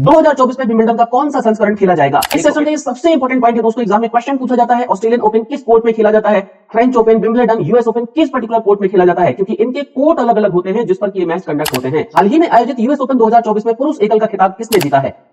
2024 में विंबलडन का कौन सा संस्करण खेला जाएगा? इस सेशन का ये सबसे इंपॉर्टेंट पॉइंट है दोस्तों। एग्जाम में क्वेश्चन पूछा जाता है ऑस्ट्रेलियन ओपन किस कोर्ट में खेला जाता है, French open, Wimbledon, US open किस पर्टिकुलर कोर्ट में खेला जाता है, क्योंकि इनके कोर्ट अलग अलग होते हैं जिस पर ये मैच कंडक्ट होते हैं। हाल ही में आयोजित यूएस ओपन 2024 में पुरुष एकल का खिताब किसने जीता है?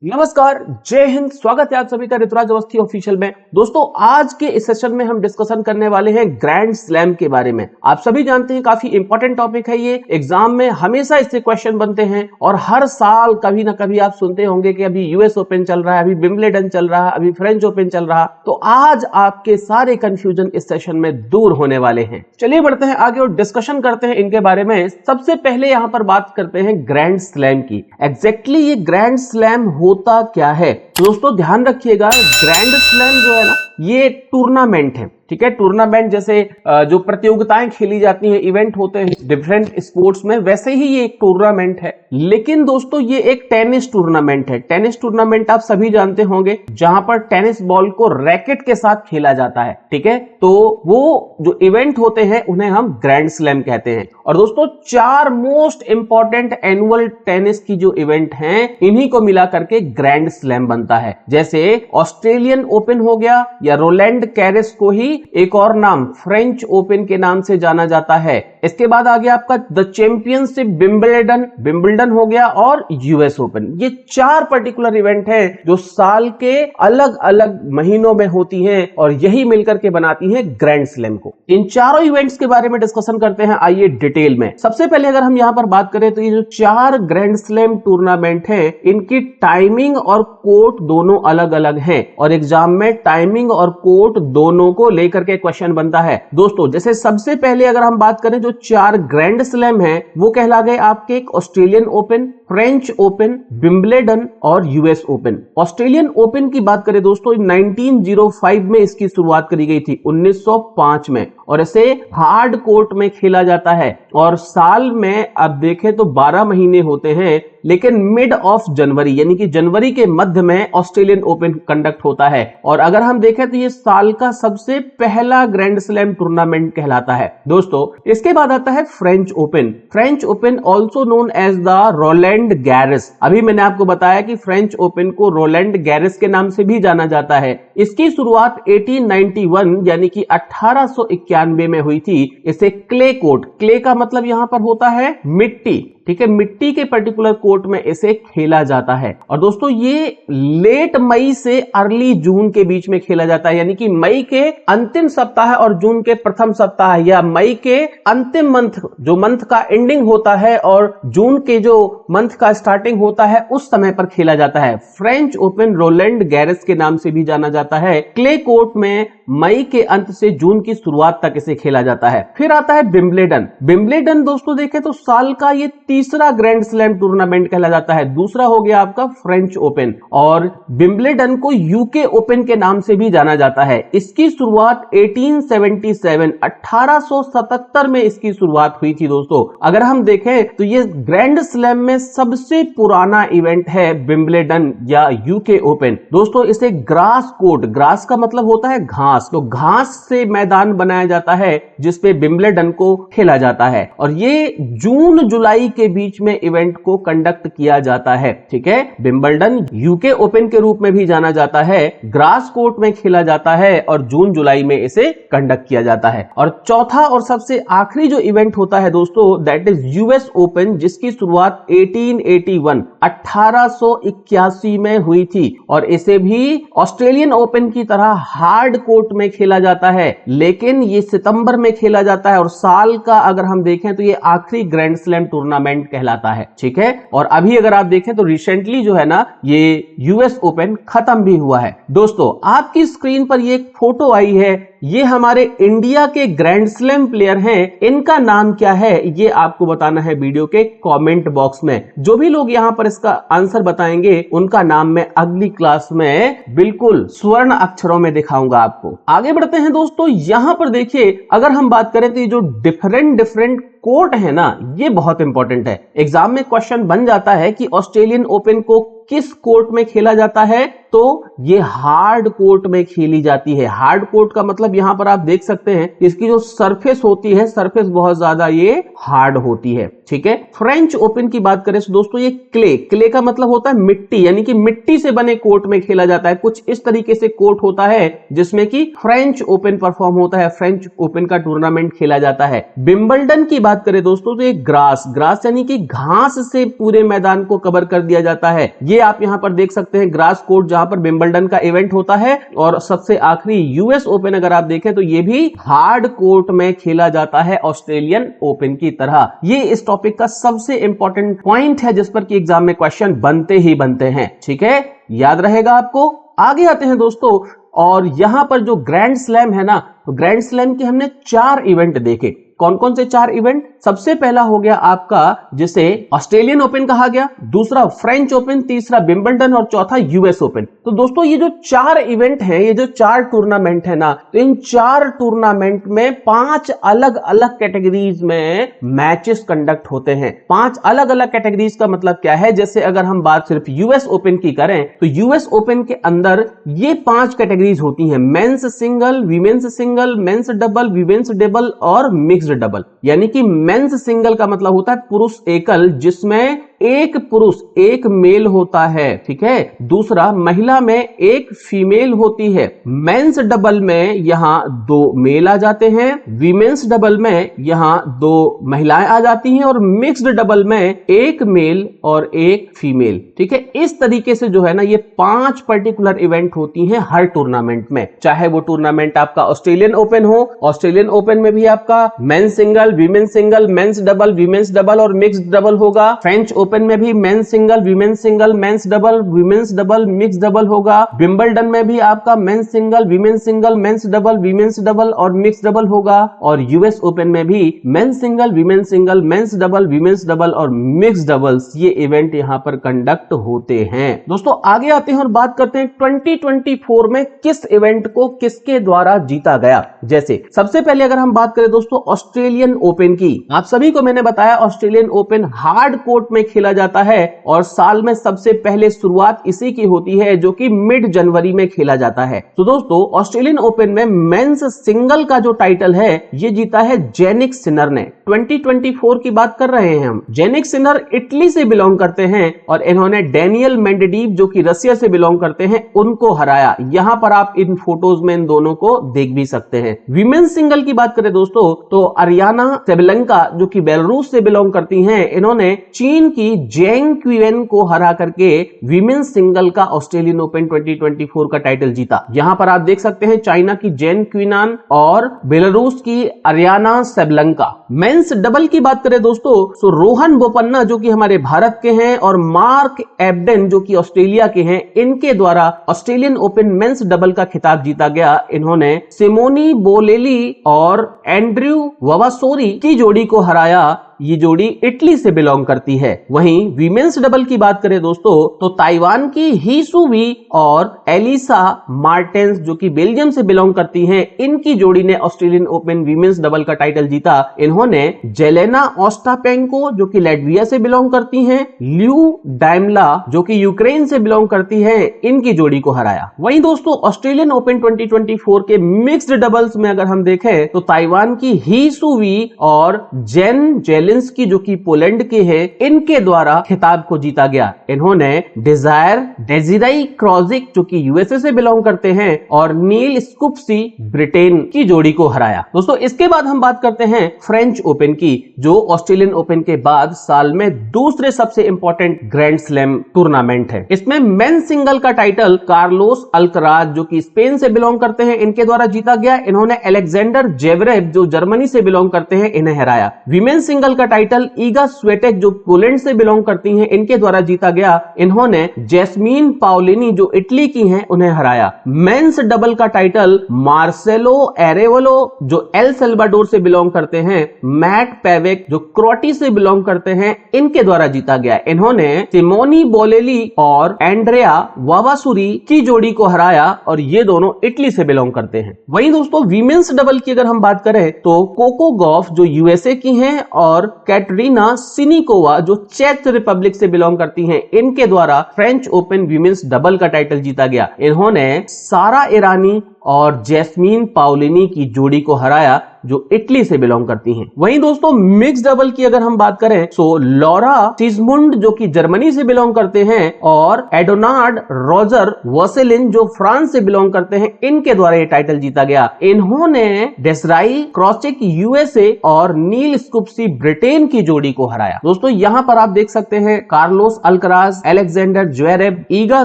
नमस्कार, जय हिंद, स्वागत है आप सभी का ऋतुराज अवस्थी ऑफिशियल में। दोस्तों, आज के इस सेशन में हम डिस्कशन करने वाले हैं ग्रैंड स्लैम के बारे में। आप सभी जानते हैं काफी इंपॉर्टेंट टॉपिक है ये। एग्जाम में हमेशा इससे क्वेश्चन बनते हैं और हर साल कभी ना कभी आप सुनते होंगे कि अभी यूएस ओपन चल रहा है, अभी विंबलडन चल रहा है, अभी फ्रेंच ओपन चल रहा। तो आज आपके सारे कंफ्यूजन इस सेशन में दूर होने वाले हैं। चलिए बढ़ते हैं आगे और डिस्कशन करते हैं इनके बारे में। सबसे पहले यहां पर बात करते हैं ग्रैंड स्लैम की। एग्जैक्टली ये ग्रैंड स्लैम होता क्या है? तो दोस्तों ध्यान रखिएगा, ग्रैंड स्लैम जो है ना, ये टूर्नामेंट है। ठीक है, टूर्नामेंट जैसे जो प्रतियोगिताएं खेली जाती हैं, इवेंट होते हैं डिफरेंट स्पोर्ट्स में, वैसे ही ये एक टूर्नामेंट है। लेकिन दोस्तों ये एक टेनिस टूर्नामेंट है। टेनिस टूर्नामेंट आप सभी जानते होंगे, जहां पर टेनिस बॉल को रैकेट के साथ खेला जाता है। ठीक है, तो वो जो इवेंट होते हैं उन्हें हम ग्रैंड स्लैम कहते हैं। और दोस्तों 4 मोस्ट इंपॉर्टेंट एनुअल टेनिस की जो इवेंट हैं, इन्हीं को मिला करके ग्रैंड स्लैम बनता है। जैसे ऑस्ट्रेलियन ओपन हो गया, या रोलैंड गैरिस को ही एक और नाम फ्रेंच ओपन के नाम से जाना जाता है। इसके बाद आ गया आपका द चैंपियनशिप विंबलडन हो गया, और यूएस ओपन। ये 4 पर्टिकुलर इवेंट है जो साल के अलग अलग महीनों में होती हैं और यही मिलकर के बनाती हैं ग्रैंड स्लैम को। इन चारों इवेंट्स के बारे में डिस्कशन करते हैं, आइए डिटेल में। सबसे पहले अगर हम यहां पर बात करें तो ये जो 4 ग्रैंड स्लैम टूर्नामेंट है, इनकी टाइमिंग और कोर्ट दोनों अलग अलग हैं, और एग्जाम में टाइमिंग और कोर्ट दोनों को लेकर के क्वेश्चन बनता है। दोस्तों जैसे सबसे पहले अगर हम बात करें, जो 4 ग्रैंड स्लैम हैं वो कहला गए आपके एक Australian open, French open, Wimbledon और यूएस ओपन। ऑस्ट्रेलियन ओपन की बात करें दोस्तों, 1905 में इसकी शुरुआत करी गई थी, 1905 में, और इसे हार्ड कोर्ट में खेला जाता है। और साल में अब देखें तो 12 महीने होते हैं, लेकिन मिड ऑफ जनवरी यानी कि जनवरी के मध्य में ऑस्ट्रेलियन ओपन कंडक्ट होता है। और अगर हम देखें तो ये साल का सबसे पहला ग्रैंड स्लैम टूर्नामेंट कहलाता है। दोस्तों इसके बाद आता है French Open. French Open also known as the Roland Garros. अभी मैंने आपको बताया कि फ्रेंच ओपन को रोलैंड गैरिस के नाम से भी जाना जाता है। इसकी शुरुआत 1891 यानी कि 1891 में हुई थी। इसे क्ले कोर्ट, क्ले का मतलब यहां पर होता है मिट्टी, ठीक है, मिट्टी के पर्टिकुलर कोर्ट में इसे खेला जाता है। और दोस्तों ये लेट मई से अर्ली जून के बीच में खेला जाता है, यानी कि मई के अंतिम सप्ताह और जून के प्रथम सप्ताह, या मई के अंतिम मंथ, जो मंथ का एंडिंग होता है और जून के जो मंथ का स्टार्टिंग होता है, उस समय पर खेला जाता है। फ्रेंच ओपन रोलैंड गैरिस के नाम से भी जाना जाता है। क्ले कोर्ट में मई के अंत से जून की शुरुआत तक इसे खेला जाता है। फिर आता है विंबलडन। विंबलडन दोस्तों देखें तो साल का ये तीसरा ग्रैंड स्लैम टूर्नामेंट कहला जाता है। दूसरा हो गया आपका फ्रेंच ओपन, और विंबलडन को यूके ओपन के नाम से भी जाना जाता है। इसकी शुरुआत 1877 में इसकी शुरुआत हुई थी। दोस्तों अगर हम देखें तो ये ग्रैंड स्लैम में सबसे पुराना इवेंट है विंबलडन या यूके ओपन। दोस्तों इसे ग्रास कोर्ट, ग्रास का मतलब होता है घास, तो घास से मैदान बनाया जाता है जिसपे विंबलडन को खेला जाता है, और ये जून जुलाई के बीच में इवेंट को कंडक्ट किया जाता है। ठीक है, विंबलडन यूके ओपन के रूप में भी जाना जाता है, ग्रास कोर्ट में खेला जाता है और जून जुलाई में इसे कंडक्ट किया जाता है। और चौथा और सबसे आखिरी जो इवेंट होता है दोस्तों, दैट इज यूएस ओपन, जिसकी शुरुआत 1881 में हुई थी, और इसे भी ऑस्ट्रेलियन ओपन की तरह हार्ड कोर्ट में खेला जाता है, लेकिन ये सितंबर में खेला जाता है, और साल का अगर हम देखें तो ये आखिरी ग्रैंड स्लैम टूर्नामेंट कहलाता है। ठीक है, और अभी अगर आप देखें तो रिसेंटली जो है ना, ये यूएस ओपन खत्म भी हुआ है। दोस्तों आपकी स्क्रीन पर ये एक फोटो आई है, ये हमारे इंडिया के ग्रैंड स्लैम प्लेयर हैं। इनका नाम क्या है ये आपको बताना है वीडियो के कमेंट बॉक्स में। जो भी लोग यहां पर इसका आंसर बताएंगे उनका नाम मैं अगली क्लास में बिल्कुल स्वर्ण अक्षरों में दिखाऊंगा आपको। आगे बढ़ते हैं दोस्तों, यहां पर देखिए अगर हम बात करें तो ये जो डिफरेंट कोर्ट है ना, ये बहुत इंपॉर्टेंट है। एग्जाम में क्वेश्चन बन जाता है कि ऑस्ट्रेलियन ओपन को किस कोर्ट में खेला जाता है? तो ये हार्ड कोर्ट में खेली जाती है। हार्ड कोर्ट का मतलब यहां पर आप देख सकते हैं इसकी जो सरफेस होती है, सरफेस बहुत ज्यादा ये हार्ड होती है। ठीक है, फ्रेंच ओपन की बात करें तो दोस्तों ये क्ले का मतलब होता है मिट्टी, यानी कि मिट्टी से बने कोर्ट में खेला जाता है। कुछ इस तरीके से कोर्ट होता है जिसमें कि फ्रेंच ओपन परफॉर्म होता है, फ्रेंच ओपन का टूर्नामेंट खेला जाता है। विंबलडन की बात करें दोस्तों तो ये ग्रास यानी कि घास से पूरे मैदान को कवर कर दिया जाता है। ये आप यहां पर देख सकते हैं ग्रास कोर्ट जहां पर विंबलडन का इवेंट होता है। और सबसे आखिरी यूएस ओपन अगर आप देखें तो ये भी हार्ड कोर्ट में खेला जाता है ऑस्ट्रेलियन ओपन की तरह। ये इस टॉपिक का सबसे इंपॉर्टेंट पॉइंट है जिस पर कि एग्जाम में क्वेश्चन बनते ही बनते हैं। ठीक है, याद रहेगा आपको। आगे आते हैं दोस्तों, और यहां पर जो ग्रैंड स्लैम है ना, तो ग्रैंड स्लैम के हमने 4 इवेंट देखे। कौन कौन से 4 इवेंट? सबसे पहला हो गया आपका जिसे ऑस्ट्रेलियन ओपन कहा गया, दूसरा फ्रेंच ओपन, तीसरा विंबलडन और चौथा यूएस ओपन। तो दोस्तों ये जो 4 इवेंट हैं, ये जो 4 टूर्नामेंट है ना, तो इन 4 टूर्नामेंट में 5 अलग अलग कैटेगरीज में मैचेस कंडक्ट होते हैं। 5 अलग अलग कैटेगरीज का मतलब क्या है? जैसे अगर हम बात सिर्फ यूएस ओपन की करें तो यूएस ओपन के अंदर ये 5 कैटेगरीज होती हैं, men's single, women's single, men's double, women's double और मिक्स्ड डबल। यानी कि मेंस सिंगल का मतलब होता है पुरुष एकल, जिसमें एक पुरुष एक मेल होता है। ठीक है, दूसरा महिला में एक फीमेल होती है। मेंस डबल में यहां 2 मेल आ जाते हैं, वीमेंस डबल में यहां 2 महिलाएं आ जाती हैं और मिक्स्ड डबल में एक मेल और एक फीमेल। ठीक है, इस तरीके से जो है ना ये 5 पर्टिकुलर इवेंट होती हैं हर टूर्नामेंट में। चाहे वो टूर्नामेंट आपका ऑस्ट्रेलियन ओपन हो, ऑस्ट्रेलियन ओपन में भी आपका men's single, women's single, men's double, women's double और मिक्स्ड डबल होगा। फ्रेंच ओपन में भी men's single, women's single, men's double, women's double, mix double होगा। विंबलडन में भी आपका men's single, women's single, men's double, women's double और mix double होगा। और यूएस ओपन में भी men's single, women's single, men's double, women's double और मिक्स डबल्स ये इवेंट यहां पर कंडक्ट होते हैं। दोस्तों आगे आते हैं और बात करते हैं 2024 में किस इवेंट को किसके द्वारा जीता गया। जैसे सबसे पहले अगर हम बात करें दोस्तों ऑस्ट्रेलियन ओपन की, आप सभी को मैंने बताया ऑस्ट्रेलियन ओपन हार्ड कोर्ट में खेला जाता है और साल में सबसे पहले शुरुआत इसी की होती है जो कि मिड जनवरी में खेला जाता है। तो दोस्तों ऑस्ट्रेलियन ओपन में मेंस सिंगल का जो टाइटल है ये जीता है जेनिक सिनर ने। 2024 की बात कर रहे हैं हम। जेनिक सिनर इटली से बिलोंग करते हैं और इन्होंने डेनियल मेंडेडीव जो कि रसिया से बिलोंग करते हैं उनको हराया। यहां पर आप इन फोटोज में इन दोनों को देख भी सकते हैं। वीमेंस सिंगल की बात करें दोस्तों तो अरियाना सेबलेंका जो कि बेलारूस से बिलोंग करती हैं, इन्होंने चीन की जेंग क्विन को हरा करके वीमेंस सिंगल का ऑस्ट्रेलियन ओपन 2024 का टाइटल जीता। यहां पर आप देख सकते हैं चाइना की जेन क्विनान और बेलारूस की अरियाना सेबलेंका। मेंस डबल की बात करें दोस्तों तो रोहन बोपन्ना जो कि हमारे भारत के हैं और मार्क एब्डेन जो कि ऑस्ट्रेलिया के हैं, इनके द्वारा ऑस्ट्रेलियन ओपन मेंस डबल का खिताब जीता गया। इन्होंने सिमोनी बोलेली और एंड्रयू ववासोरी की जोड़ी को हराया। ये जोड़ी इटली से बिलोंग करती है। वहीं वीमेंस डबल की बात करें दोस्तों तो ताइवान की ही सू वी और एलिसा मार्टेंस जो कि बेल्जियम से बिलोंग करती हैं, इनकी जोड़ी ने ऑस्ट्रेलियन ओपन वीमेंस डबल का टाइटल जीता। इन्होंने जेलेना ओस्टापेंको जो कि लैटविया से बिलोंग करती हैं, ल्यू डाइमला जो कि यूक्रेन से बिलोंग करती हैं, इनकी जोड़ी को हराया। वहीं दोस्तों ऑस्ट्रेलियन ओपन 2024 के मिक्स्ड डबल्स में अगर हम देखें तो ताइवान की ही सू वी और जेन जेलिंस्की जो कि पोलैंड के हैं, इनके द्वारा खिताब को जीता गया। इन्होंने डिजायर डेजिराई क्रॉजिक जो कि यूएसए से बिलोंग करते हैं और नील स्कुप्सी ब्रिटेन की जोड़ी को हराया। दोस्तों इसके बाद हम बात करते हैं फ्रेंच ओपन की, जो ऑस्ट्रेलियन ओपन के बाद साल में दूसरे सबसे इंपॉर्टेंट ग्रैंड स्लैम टूर्नामेंट है। इसमें मेन सिंगल का टाइटल कार्लोस अल्कराज जो कि स्पेन से बिलोंग करते हैं, इनके द्वारा जीता गया। इन्होंने अलेक्जेंडर जेवरेव जो जर्मनी से बिलोंग करते हैं, इन्हें हराया। विमेन सिंगल का टाइटल ईगा स्वेटेक जो पोलैंड से बिलोंग करती हैं, इनके द्वारा जीता गया। इन्होंने जैस्मीन पाउलिनी जो इटली की हैं, उन्हें हराया। मेंस डबल का टाइटल मार्सेलो एरेवलो जो एल सल्वाडोर से बिलोंग करते हैं, मैट पेवेक जो क्रोटी से बिलोंग करते हैं, इनके द्वारा जीता गया। इन्होंने सिमोनी बोलेली और एंड्रेया वावासुरी की जोड़ी को हराया और ये दोनों इटली से बिलोंग करते हैं। वहीं दोस्तों वीमेंस डबल की अगर हम बात करें तो कोको गॉफ जो यूएसए की हैं और कैटरीना सिनिकोवा जो चेक रिपब्लिक से बिलोंग करती हैं, इनके द्वारा फ्रेंच ओपन विमेंस डबल का टाइटल जीता गया। इन्होंने सारा ईरानी और जैस्मीन पाउलिनी की जोड़ी को हराया जो इटली से बिलोंग करती हैं। वहीं दोस्तों मिक्स डबल की अगर हम बात करें तो लॉरा सिजमुंड जो कि जर्मनी से बिलोंग करते हैं और एडोनार्ड रोजर वसेलिन जो फ्रांस से बिलोंग करते हैं, इनके द्वारा ये टाइटल जीता गया। इन्होंने डेसराई क्रॉचिक यूएसए और नील स्कूप्सी ब्रिटेन की जोड़ी को हराया। दोस्तों यहां पर आप देख सकते हैं कार्लोस अल्कराज, अलेक्जेंडर ज्वेरेव, ईगा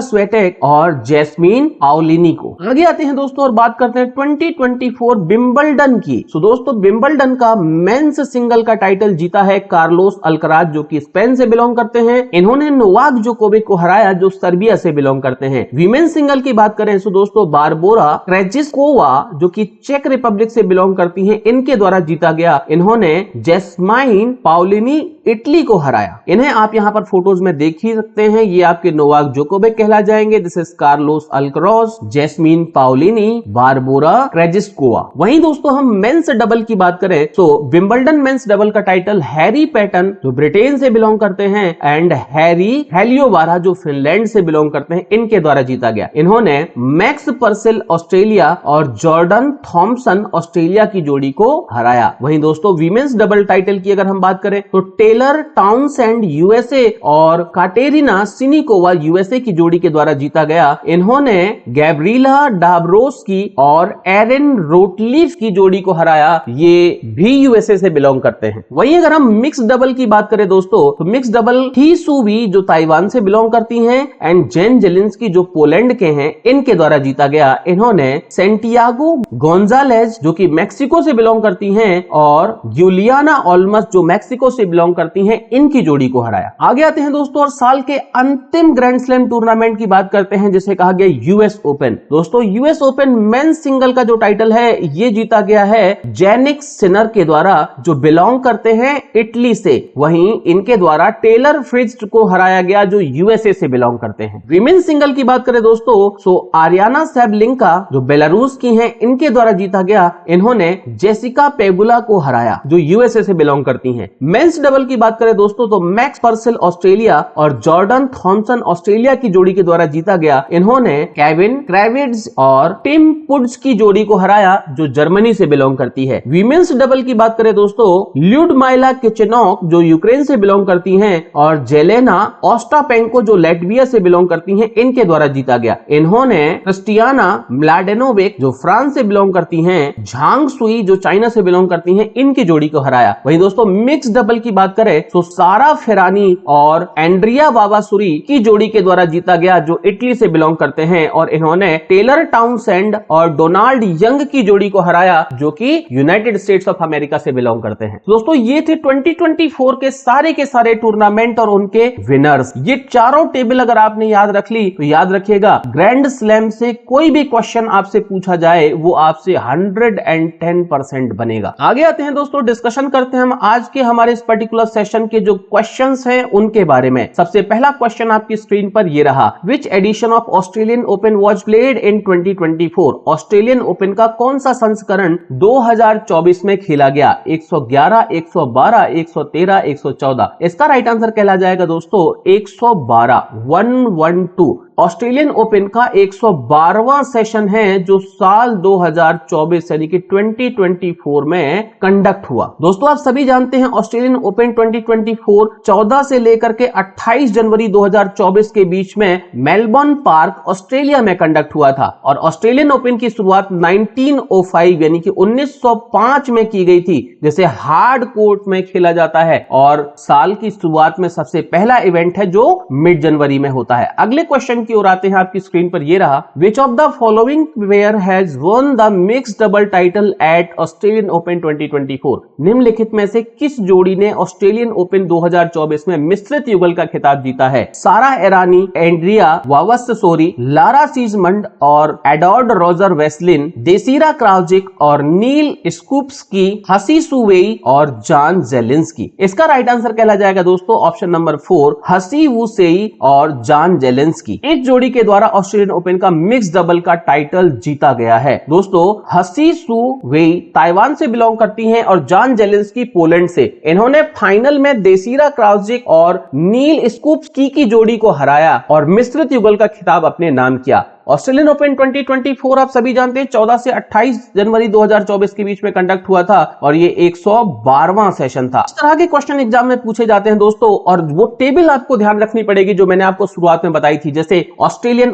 स्वेटेक और जैस्मीन पाउलिनी को। आगे आते हैं दोस्तों और बात करते हैं 2024 विंबलडन की। दोस्तों विंबलडन का मेंस सिंगल का टाइटल जीता है कार्लोस अल्कराज जो कि स्पेन से बिलोंग करते हैं। इन्होंने नोवाक जोकोविक को हराया जो सर्बिया से बिलोंग करते हैं। वीमेंस सिंगल की बात करें तो दोस्तों बारबोरा क्रेजिस्कोवा जो कि चेक रिपब्लिक से बिलोंग करती हैं, इनके द्वारा जीता गया। इन्होंने जैस्माइन पाउलिनी इटली को हराया। इन्हें आप यहां पर फोटोज में देख ही सकते हैं, ये आपके नोवाक जोकोविक कहला जाएंगे। This is Carlos Alcaraz, Jasmine Paolini, Barbora Krejcikova. वहीं दोस्तों हम मेंस डबल की बात करें तो विंबलडन मेंस डबल का टाइटल हैरी पैटन जो ब्रिटेन से बिलोंग करते हैं एंड हैरी हेलियोवारा जो फिनलैंड से बिलोंग करते हैं, इनके द्वारा जीता गया। इन्होंने मैक्स पर्सिल ऑस्ट्रेलिया और जॉर्डन थॉम्सन ऑस्ट्रेलिया की जोड़ी को हराया। वहीं दोस्तों वीमेंस डबल टाइटल की अगर हम बात करें तो टेलर टाउनसेंड यूएसए और काटेरिना सिनिकोवा यूएसए की जोड़ी के द्वारा जीता गया। इन्होंने गैब्रिला डाब्रोस्की और एरिन रोटलीफ की जोड़ी को हराया, ये भी यूएसए से बिलोंग करते हैं। वहीं अगर हम मिक्स डबल की बात करें दोस्तों तो मिक्स डबल ही सुवी जो ताइवान से बिलोंग करती हैं एंड जेन जेलिंस्की जो पोलैंड के हैं, इनके द्वारा जीता गया। इन्होंने सेंटियागो गोंजालेज जो कि मेक्सिको से बिलोंग करती हैं और यूलियाना ऑल्मस जो मेक्सिको से बिलोंग करती हैं, इनकी जोड़ी को हराया। आगे आते हैं दोस्तों और साल के अंतिम ग्रैंड स्लैम टूर्नामेंट की बात करते हैं जिसे कहा गया यूएस ओपन। दोस्तों यूएस ओपन मेंस सिंगल का जो टाइटल है ये जीता गया है जेनिक सिनर के द्वारा जो बिलोंग करते हैं इटली से। वहीं इनके द्वारा टेलर फ्रिट्ज को हराया गया जो यूएसए से बिलोंग करते हैं। विमेंस सिंगल की बात करें दोस्तों तो आरियाना सैबलिंका जो बेलारूस की हैं, इनके द्वारा जीता गया। इन्होंने जेसिका पेगुला को हराया जो यूएसए से बिलोंग करती हैं। मेंस डबल की बात करें दोस्तों तो मैक्स पर्सिल ऑस्ट्रेलिया और जॉर्डन थॉम्सन ऑस्ट्रेलिया की जोड़ी के द्वारा जीता गया। इन्होंने केविन क्रेविट्ज और टिम पुड्स की जोड़ी को हराया जो जर्मनी से बिलोंग करती है। वीमेंस डबल की बात करें दोस्तों ल्यूडमाइला किचेनॉक जो यूक्रेन से बिलोंग करती हैं और जेलेना ओस्टापेंको जो लैटविया से बिलोंग करती हैं, इनके द्वारा जीता गया। इन्होंने क्रिस्टियाना म्लाडेनोविक जो फ्रांस से बिलोंग करती हैं, झांग सुई जो चाइना से बिलोंग करती हैं, इनकी जोड़ी को हराया। वहीं दोस्तों मिक्स डबल की बात करें तो सारा फेरानी और एंड्रिया बाबासुरी की जोड़ी के द्वारा जीता गया जो इटली से बिलोंग करते हैं और इन्होंने टेलर टाउनसेंड और डोनाल्ड यंग की जोड़ी को हराया जो कि यूनाइटेड स्टेट्स ऑफ अमेरिका से बिलोंग करते हैं। दोस्तों ये थे 2024 के सारे टूर्नामेंट और उनके विनर्स। ये चारों टेबल अगर आपने याद रख ली तो याद रखिएगा ग्रैंड स्लैम से कोई भी क्वेश्चन आपसे पूछा जाए वो आपसे 110% बनेगा। आगे आते हैं दोस्तों, डिस्कशन करते हैं हम आज के हमारे इस पर्टिकुलर सेशन के जो क्वेश्चंस हैं उनके बारे में। सबसे पहला क्वेश्चन आपकी स्क्रीन पर ये रहा, which edition of Australian open was played in 2024? Australian open का कौन सा संस्करण 2024 में खेला गया? 111, 112, 113, 114? इसका राइट आंसर कहला जाएगा दोस्तों 112, 112। ऑस्ट्रेलियन ओपन का 112वां सेशन है जो साल 2024 यानी कि 2024 में कंडक्ट हुआ। दोस्तों आप सभी जानते हैं ऑस्ट्रेलियन ओपन 2024 14 से लेकर के 28 जनवरी 2024 के बीच में मेलबर्न पार्क ऑस्ट्रेलिया में कंडक्ट हुआ था और ऑस्ट्रेलियन ओपन की शुरुआत 1905 यानी कि 1905 में की गई थी, जिसे हार्ड कोर्ट में खेला जाता है और साल की शुरुआत में सबसे पहला इवेंट है जो मिड जनवरी में होता है। अगले क्वेश्चन की ओर आते हैं, आपकी स्क्रीन पर ये रहा, which of the following player has won the mixed double title at Australian open 2024? निम्नलिखित में से किस जोड़ी ने ऑस्ट्रेलियन ओपन 2024 में मिश्रित युगल का खिताब जीता है? सारा ईरानी, एंड्रिया वावस्सोरी, लारा सीजमंड और एडॉर्ड रोजर वेस्लिन, डेसिरा क्राउजिक और नील स्कूप्सकी, हसी सुवेई और जॉन जेलिंस्की? इसका राइट आंसर कहला जाएगा दोस्तों ऑप्शन नंबर 4, हसी वुसेई और जॉन जेलिंस्की। किस जोड़ी के द्वारा ऑस्ट्रेलियन ओपन का मिक्स डबल का टाइटल जीता गया है? दोस्तों, हसी सू वेई ताइवान से बिलोंग करती हैं और जॉन जेलेंस्की पोलैंड से। इन्होंने फाइनल में देसीरा क्राउजिक और नील स्कूप्सकी की जोड़ी को हराया और मिश्रित युगल का खिताब अपने नाम किया। ऑस्ट्रेलियन ओपन 2024 आप सभी जानते हैं 14 से 28 जनवरी 2024 के बीच में कंडक्ट हुआ था और ये 112वां सेशन था। इस तरह के क्वेश्चन एग्जाम में पूछे जाते हैं दोस्तों, और वो टेबल आपको ध्यान रखनी पड़ेगी जो मैंने आपको शुरुआत में बताई थी। जैसे ऑस्ट्रेलियन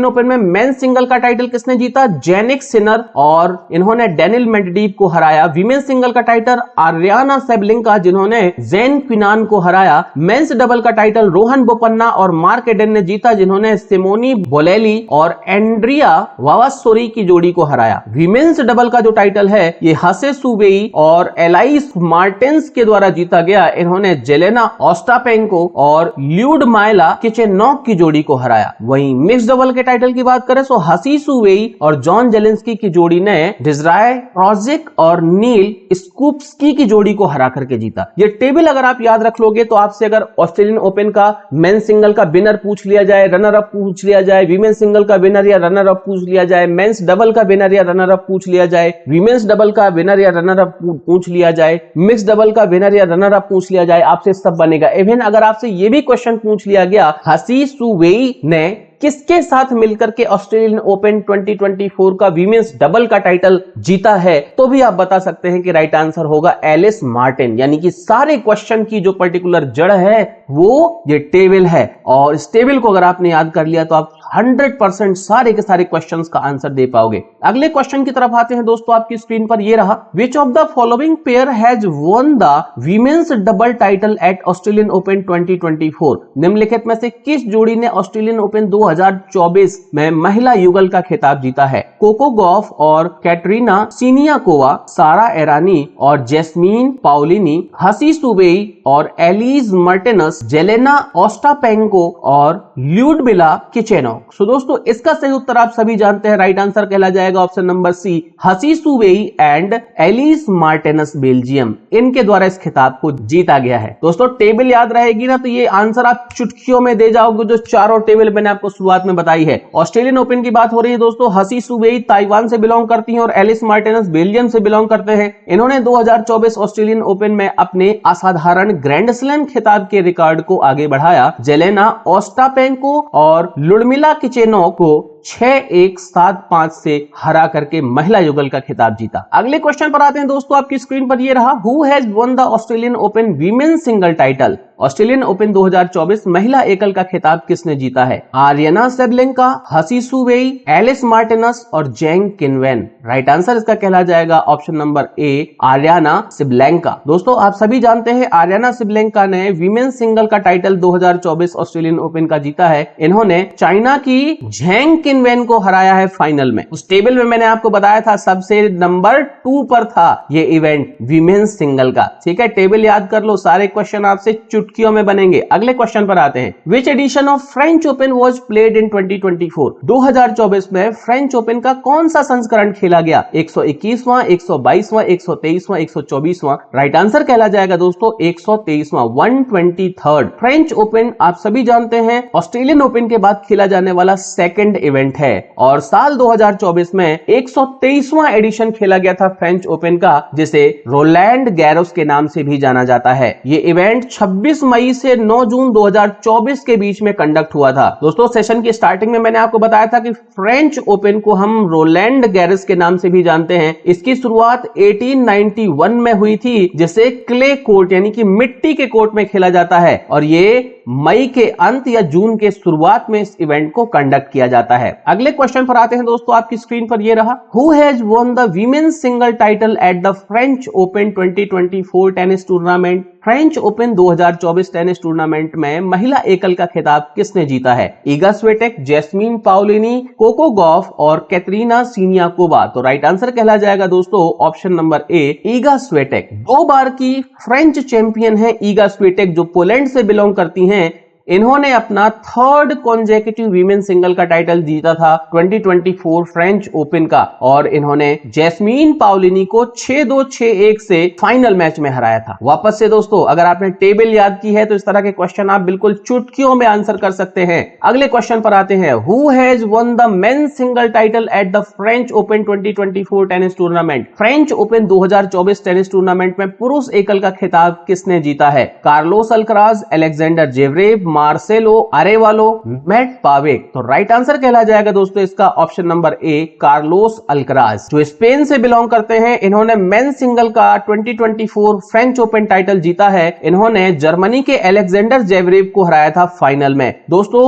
ओपन में मेन सिंगल का टाइटल किसने जीता? जेनिक सिनर, और इन्होंने डेनिल मेडवेडेव को हराया। वीमेन सिंगल का टाइटल आर्याना सेबलिंका, जिन्होंने जेन क्विनान को हराया। मेंस डबल का टाइटल रोहन बोपन्ना और मार्क एडन ने जीता, जिन्होंने सिमोनी बोलेली और एंड्रिया वावासोरी की जोड़ी को हराया। वीमेन्स डबल का जो टाइटल है ये हसे सुवेई और एलाइस मार्टेंस के द्वारा जीता गया। इन्होंने जेलेना ओस्टापेंको और ल्यूडमाइला किचेनॉक की जोड़ी को हराया। वहीं मिक्स डबल के टाइटल की बात करें तो हसी सुवेई और जॉन जेलेंस्की की जोड़ी ने डिजराय क्राउजिक और नील स्कूप्सकी की जोड़ी को हरा करके जीता। ये टेबल अगर आप याद रख लोगे तो आपसे अगर ऑस्ट्रेलियन ओपन का मेन सिंगल का विनर पूछ लिया जाए, रनर अप पूछ लिया जाए, वीमेन सिंगल का विनर या रनर अप पूछ लिया जाए, मेंस डबल का विनर या रनर अप पूछ लिया जाए, वीमेन्स डबल का विनर या रनर अप पूछ लिया जाए, मिक्स डबल का विनर या रनर अप पूछ लिया जाए, आपसे सब बनेगा। इवन अगर आपसे ये भी क्वेश्चन पूछ लिया गया हसी सुवेई ने किसके साथ मिलकर के ऑस्ट्रेलियन ओपन 2024 का वीमेंस डबल का टाइटल जीता है, तो भी आप बता सकते हैं कि राइट आंसर होगा एलिस मार्टिन। यानी कि सारे क्वेश्चन की जो पर्टिकुलर जड़ है वो ये टेबल है, और इस टेबल को अगर आपने याद कर लिया तो आप 100% सारे के सारे क्वेश्चंस का आंसर दे पाओगे। अगले क्वेश्चन की तरफ आते हैं दोस्तों, आपकी स्क्रीन पर ये रहा। Which of the following pair has won the women's double title at Australian open 2024? निम्नलिखित में से किस जोड़ी ने ऑस्ट्रेलियन ओपन 2024 में महिला युगल का खिताब जीता है? कोको गॉफ और कैटरीना सिनियाकोवा, सारा एरानी और जैस्मीन पाउलिनी, हसी सुवेई और एलिज मार्टिनस, जेलेना ओस्टापेंको और ल्यूडमिला किचेनॉक। सो दोस्तों, इसका सही उत्तर आप सभी जानते हैं, राइट आंसर कहला जाएगा option number C, Hsieh Suwei and Elise Mertens Belgium. इनके द्वारा इस खिताब को जीता गया है। दोस्तों, टेबल याद रहेगी ना तो ये आंसर आप चुटकियों में दे जाओगे, जो चारों टेबल मैंने आपको शुरुआत में बताई है। ऑस्ट्रेलियन ओपन की बात हो रही है दोस्तों, हसी सुवेई ताइवान से बिलोंग करती हैं और एलिस मार्टिनस बेल्जियम से बिलोंग करते हैं। इन्होंने 2024 ऑस्ट्रेलियन ओपन में अपने असाधारण ग्रैंड स्लैम खिताब के रिकॉर्ड को आगे बढ़ाया। जेलेना ओस्टापेंको और लुडमिला किचेनॉक को 6-1, 7-5 से हरा करके महिला युगल का खिताब जीता। अगले क्वेश्चन पर आते हैं दोस्तों, आपकी स्क्रीन पर ये रहा। Who has won the Australian open women single title? Australian open 2024 महिला एकल का खिताब किसने जीता है? आर्याना सेबलेंका, हसी सुवेई, एलिस मार्टिनस और जेंग किनवेन। राइट आंसर इसका कहला जाएगा ऑप्शन नंबर ए, आर्याना सिबलेंका। दोस्तों, आप सभी जानते हैं आर्याना सिबलेंका ने वीमेन सिंगल का टाइटल 2024 ऑस्ट्रेलियन ओपन का जीता है। इन्होंने चाइना की जेंग किनवेन को हराया है फाइनल में। उस टेबल में मैंने आपको बताया था सबसे नंबर 2 पर था ये इवेंट वीमेन सिंगल का। ठीक है, टेबल याद कर लो, सारे क्वेश्चन आपसे चुटकियों में बनेंगे। अगले क्वेश्चन पर आते हैं। Which edition of French open was played in 2024? 2024 में फ्रेंच ओपन का कौन सा संस्करण खेला गया? 121वां, 122वां, 123वां, 124वां? राइट आंसर कहला जाएगा दोस्तों 123वां, 123rd। फ्रेंच ओपन आप सभी जानते हैं ऑस्ट्रेलियन ओपन के बाद खेला जाने वाला सेकंड इवेंट है, और साल 2024 में 123वां एडिशन खेला गया था फ्रेंच ओपन का, जिसे रोलैंड गैरोस के नाम से भी जाना जाता है। ये इवेंट 26 मई से 9 जून 2024 के बीच में कंडक्ट हुआ था। दोस्तों, सेशन की स्टार्टिंग में मैंने आपको बताया था कि फ्रेंच ओपन को हम रोलैंड गैरोस के नाम से भी जानते हैं। इसकी शुरुआत 1891 में हुई थी, जिसे क्ले कोर्ट यानी कि मिट्टी के कोर्ट में खेला जाता है, और ये मई के अंत या जून के शुरुआत में इस इवेंट को कंडक्ट किया जाता है। अगले क्वेश्चन पर आते हैं दोस्तों, आपकी स्क्रीन पर ये रहा। Who has won the women's single title at the French Open 2024 tennis tournament? French Open 2024 tennis tournament में महिला एकल का खिताब किसने जीता है? Iga Swiatek, Jasmine Paolini, Coco Gauff और कैटरीना सिनियाकोवा। तो राइट आंसर कहला जाएगा दोस्तों option number A, Iga Swiatek. 2 बार की फ्रेंच चैंपियन है ईगा स्विएटेक, जो पोलैंड से बिलोंग करती हैं। इन्होंने अपना थर्ड कॉन्जेक्यूटिव वीमेन सिंगल का टाइटल जीता था 2024 फ्रेंच ओपन का, और इन्होंने जैस्मीन पाउलिनी को 6-2 6-1 से फाइनल मैच में हराया था। वापस से दोस्तों, अगर आपने टेबल याद की है तो इस तरह के क्वेश्चन आप बिल्कुल चुटकियों में आंसर कर सकते हैं। अगले क्वेश्चन पर आते हैं। Who has won the men's single title at the French Open 2024 tennis tournament? French Open 2024 tennis tournament में पुरुष एकल का खिताब किसने जीता है? Carlos Alcaraz, Alexander Zverev, Marcelo Arevalo, Matt Pavic. तो राइट आंसर कहला जाएगा दोस्तों इसका option number A, Carlos Alcaraz, जो स्पेन से बिलोंग करते हैं। इन्होंने मेंस सिंगल का 2024 फ्रेंच ओपन टाइटल जीता है। इन्होंने जर्मनी के अलेक्जेंडर जेवरेव को हराया था फाइनल में। दोस्तों,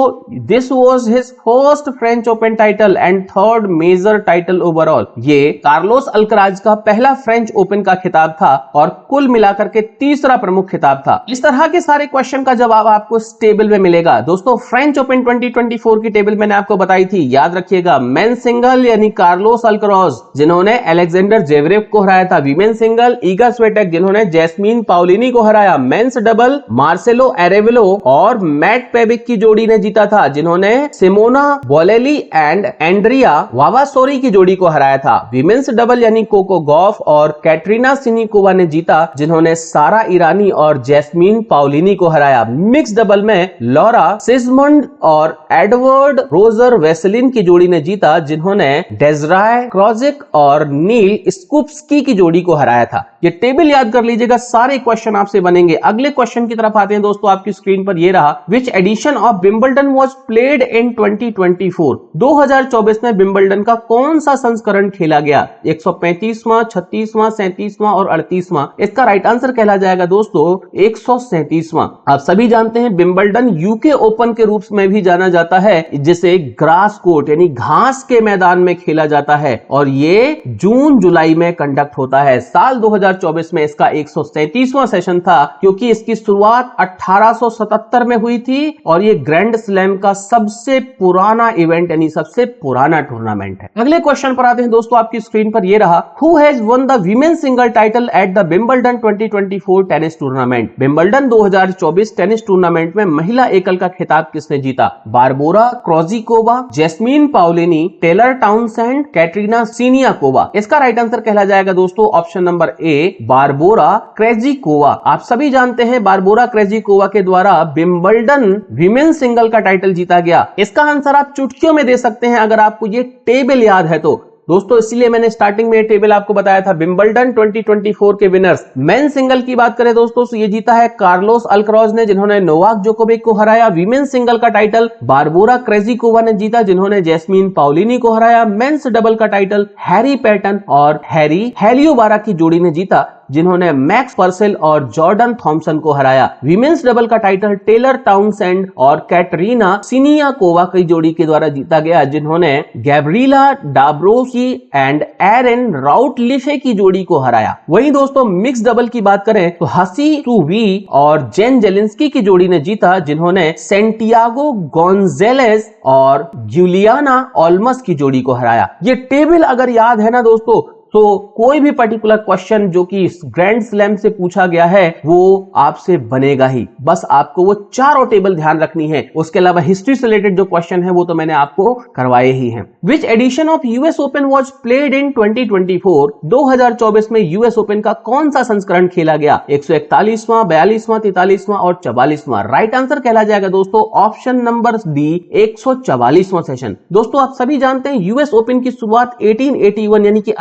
this was his first French Open title and third major title overall. ये कार्लोस अल्कराज का पहला फ्रेंच ओपन का खिताब था और कुल मिलाकर के तीसरा प्रमुख खिताब था। इस तरह के सारे क्वेश्चन का जवाब आपको इस टेबल में मिलेगा। दोस्तों, फ्रेंच ओपन 2024 की टेबल मैंने आपको बताई थी, याद रखिएगा। मेन सिंगल यानी कार्लोस अल्कराज, जिन्होंने अलेक्जेंडर जेवरेव को हराया था। वीमेन सिंगल ईगा स्विएटेक, जिन्होंने जैस्मीन पाउलिनी को हराया। मेंस डबल मार्सेलो अरेविलो और मैट पेविक की जोड़ी ने जीता था, जिन्होंने सिमोना बोलेली एंड एंड्रिया वावासोरी की जोड़ी को हराया था। विमेंस डबल यानी कोको गॉफ और कैटरीना सिनिकोवा ने जीता, जिन्होंने सारा ईरानी और जैस्मीन पाउलिनी को हराया। मिक्स डबल में लॉरा सिजमंड और एडवर्ड रोजर वेसलिन की जोड़ी ने जीता, जिन्होंने डेजराय क्रोजिक और नील स्कूप्सकी की जोड़ी को हराया था। ये टेबल याद कर लीजिएगा, सारे क्वेश्चन आपसे बनेंगे। अगले क्वेश्चन की तरफ आते हैं दोस्तों, आपकी स्क्रीन पर ये रहा। Which edition of Wimbledon was played in 2024? 2024 में विंबलडन का कौन सा संस्करण खेला गया? 135वां, 36वां, 37वां और 38वां। इसका राइट आंसर कहला जाएगा दोस्तों 137वां। आप सभी जानते हैं विंबलडन यूके ओपन के रूप में भी जाना जाता है, जिसे ग्रास कोर्ट यानी घास के मैदान में खेला जाता है, और ये जून जुलाई में कंडक्ट होता है। साल 2024 में इसका 137वां सेशन था, क्योंकि इसकी शुरुआत 1877 में हुई थी और ये ग्रैंड स्लैम का सबसे पुराना इवेंट यानी सबसे पुराना टूर्नामेंट है। अगले क्वेश्चन पर आते हैं दोस्तों, आपकी स्क्रीन पर ये रहा। Who has won the women single title at the Wimbledon 2024 tennis tournament? Wimbledon 2024 tennis tournament में महिला एकल का खिताब किसने जीता? Barbora Krejcikova, Jasmine Paolini, Taylor Townsend, Katerina Siniakova. इसका राइट आंसर कहला जाएगा दोस्तों option number A, Barbora Krejcikova. आप सभी जानते हैं बारबोरा क्रेजिकोवा के द्वारा विंबलडन वीमेन सिंगल का टाइटल जीता गया। इसका आंसर आप चुटकियों में दे सकते हैं अगर आपको ये टेबल याद है तो। दोस्तों, इसीलिए मैंने स्टार्टिंग में टेबल आपको बताया था। विंबलडन 2024 के विनर्स, मेन सिंगल की बात करें दोस्तों तो ये जीता है कार्लोस अल्कराज ने, जिन्होंने नोवाक जोकोविक को हराया। वीमेन सिंगल का टाइटल बारबोरा क्रेजिकोवा ने जीता, जिन्होंने जैस्मीन पाउलिनी को हराया। मेंस डबल का टाइटल हैरी पैटन और हैरी हेलियोबारा की जोड़ी ने जीता, जिन्होंने मैक्स पर्सेल और जॉर्डन थॉमसन को हराया। वीमेंस डबल का टाइटल टेलर टाउनसेंड और कैटरीना सिनियाकोवा की जोड़ी के द्वारा जीता गया, जिन्होंने गैब्रिएला डाब्रोवस्की एंड एरन राउटलिफे की जोड़ी को हराया। वहीं दोस्तों मिक्स डबल की बात करें तो हसी टूवी और जेन जेलिंस्की की जोड़ी ने जीता, जिन्होंने सेंटियागो गोंजेलेस और जूलियाना ऑल्मस की जोड़ी को हराया। ये टेबल अगर याद है ना दोस्तों, तो कोई भी पर्टिकुलर क्वेश्चन जो कि ग्रैंड स्लैम से पूछा गया है वो आपसे बनेगा ही। बस आपको वो चारों टेबल ध्यान रखनी है। उसके अलावा हिस्ट्री से रिलेटेड जो क्वेश्चन है वो तो मैंने आपको करवाए ही हैं। Which edition of US open was played in 2024? 2024 में यूएस ओपन का कौन सा संस्करण खेला गया? 141वां, 42वां, 43वां और 44वां। राइट आंसर कहला जाएगा दोस्तों ऑप्शन नंबर डी, 144वां सेशन। दोस्तों, आप सभी जानते हैं यूएस ओपन की शुरुआत 1881 यानी कि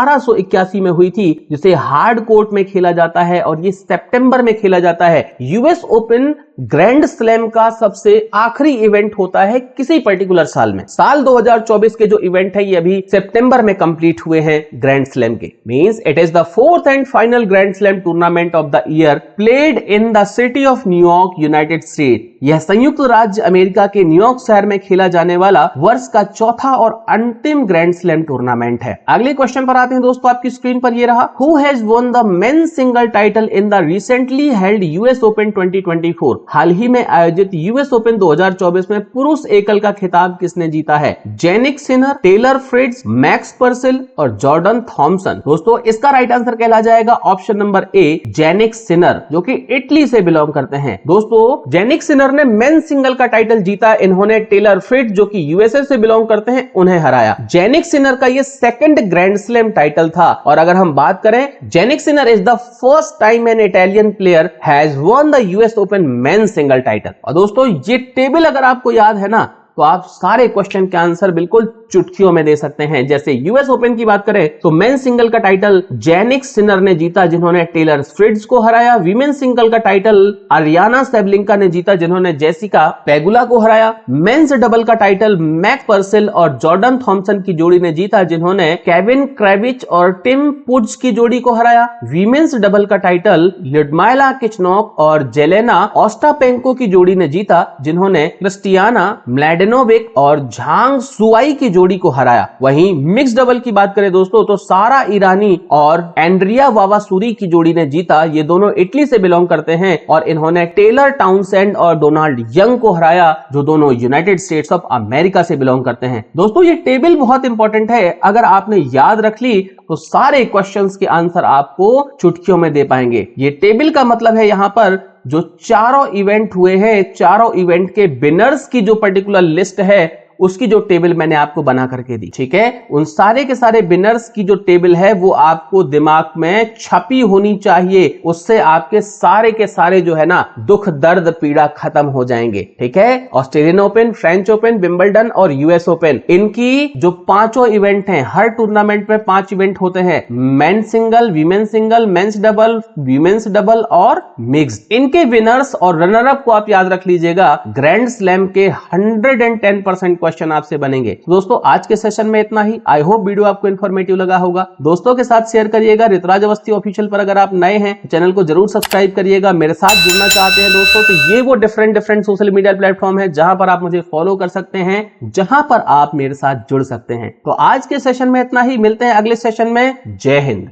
1881 में हुई थी, जिसे हार्ड कोर्ट में खेला जाता है और ये सितंबर में खेला जाता है। यूएस ओपन ग्रैंड स्लैम का सबसे आखिरी इवेंट होता है किसी पर्टिकुलर साल में। साल 2024 के जो इवेंट है ये अभी सितंबर में कंप्लीट हुए हैं ग्रैंड स्लैम के। Means it is the fourth and final grand slam tournament of the year played in the city of New York, United state. यह संयुक्त राज्य अमेरिका के न्यूयॉर्क शहर में खेला जाने वाला वर्ष का चौथा और अंतिम ग्रैंड स्लैम टूर्नामेंट है। अगले क्वेश्चन पर आते हैं दोस्तों, आपकी स्क्रीन पर ये रहा। Who has won the men's single title in the recently held US open 2024? हाल ही में आयोजित यूएस ओपन 2024 में पुरुष एकल का खिताब किसने जीता है? Jannik Sinner, Taylor Fritz, Max Purcell और जॉर्डन थॉमसन। दोस्तों इसका राइट आंसर कहला जाएगा option number A, Jannik Sinner, जो कि इटली से बिलोंग करते हैं। दोस्तों जेनिक सिनर ने मेन सिंगल का टाइटल जीता, इन्होंने टेलर फ्रिट्ज जो कि यूएसए से बिलोंग करते हैं उन्हें हराया। जेनिक सिनर का ये सेकंड ग्रैंड स्लैम टाइटल था। और अगर हम बात करें, Jannik Sinner is the first time an Italian player has won the US open men single title. और दोस्तों ये टेबल अगर आपको याद है ना, तो आप सारे क्वेश्चन के आंसर बिल्कुल चुटकियों में दे सकते हैं। जैसे यूएस ओपन की बात करें तो मेन सिंगल का टाइटल जेनिक सिनर ने जीता, जिन्होंने टेलर फ्रिट्ज को हराया। वीमेन सिंगल का टाइटल अरियाना सैबलिंका ने जीता, जिन्होंने जेसिका पेगुला को हराया। मेंस डबल का टाइटल मैक पर्सिल और जॉर्डन थॉमसन की जोड़ी ने जीता, जिन्होंने केविन क्रेविच और टिम पुड्स की जोड़ी को हराया। वीमेन्स डबल का टाइटल ल्यूडमाइला किचनॉक और जेलेना ओस्टापेंको की जोड़ी ने जीता, जिन्होंने क्रिस्टियाना म्लाडेनोविक और झांग सुआई की जोड़ी को हराया। वहीं मिक्स डबल की बात करें दोस्तों तो सारा ईरानी और एंड्रिया वावासूरी की जोड़ी ने जीता। ये दोनों इटली से बिलोंग करते हैं और इन्होंने टेलर टाउनसेंड और डोनाल्ड यंग को हराया, जो दोनों यूनाइटेड स्टेट्स ऑफ अमेरिका से बिलोंग करते हैं। दोस्तों ये टेबल बहुत इंपॉर्टेंट है, अगर आपने याद रख ली तो सारे क्वेश्चंस के आंसर आपको चुटकियों में दे पाएंगे। ये टेबल का मतलब है यहाँ पर जो चारों इवेंट हुए हैं, चारों इवेंट के विनर्स की जो पर्टिकुलर लिस्ट है उसकी जो टेबल मैंने आपको बना करके दी, ठीक है। उन सारे के सारे विनर्स की जो टेबल है वो आपको दिमाग में छपी होनी चाहिए, उससे आपके सारे के सारे जो है ना दुख दर्द पीड़ा खत्म हो जाएंगे, ठीक है। Australian open, French open, Wimbledon और यूएस ओपन, इनकी जो पांचों इवेंट हैं, हर टूर्नामेंट में 5 इवेंट होते हैं, men single, women single, men's double, women's double और मिक्स्ड। इनके विनर्स और रनर अप को आप याद रख लीजिएगा। ग्रैंड स्लैम के 110% क्वेश्चन आपसे बनेंगे। दोस्तों आज के सेशन में इतना ही। आई होप वीडियो आपको इन्फॉर्मेटिव लगा होगा। दोस्तों के साथ शेयर करिएगा। ऋतुराज अवस्थी ऑफिशियल पर अगर आप नए हैं तो चैनल को जरूर सब्सक्राइब करिएगा। मेरे साथ जुड़ना चाहते हैं दोस्तों तो ये वो डिफरेंट सोशल मीडिया प्लेटफॉर्म है जहां पर आप मुझे फॉलो कर सकते हैं, जहां पर आप मेरे साथ जुड़ सकते हैं। तो आज के सेशन में इतना ही, मिलते हैं अगले सेशन में। जय हिंद।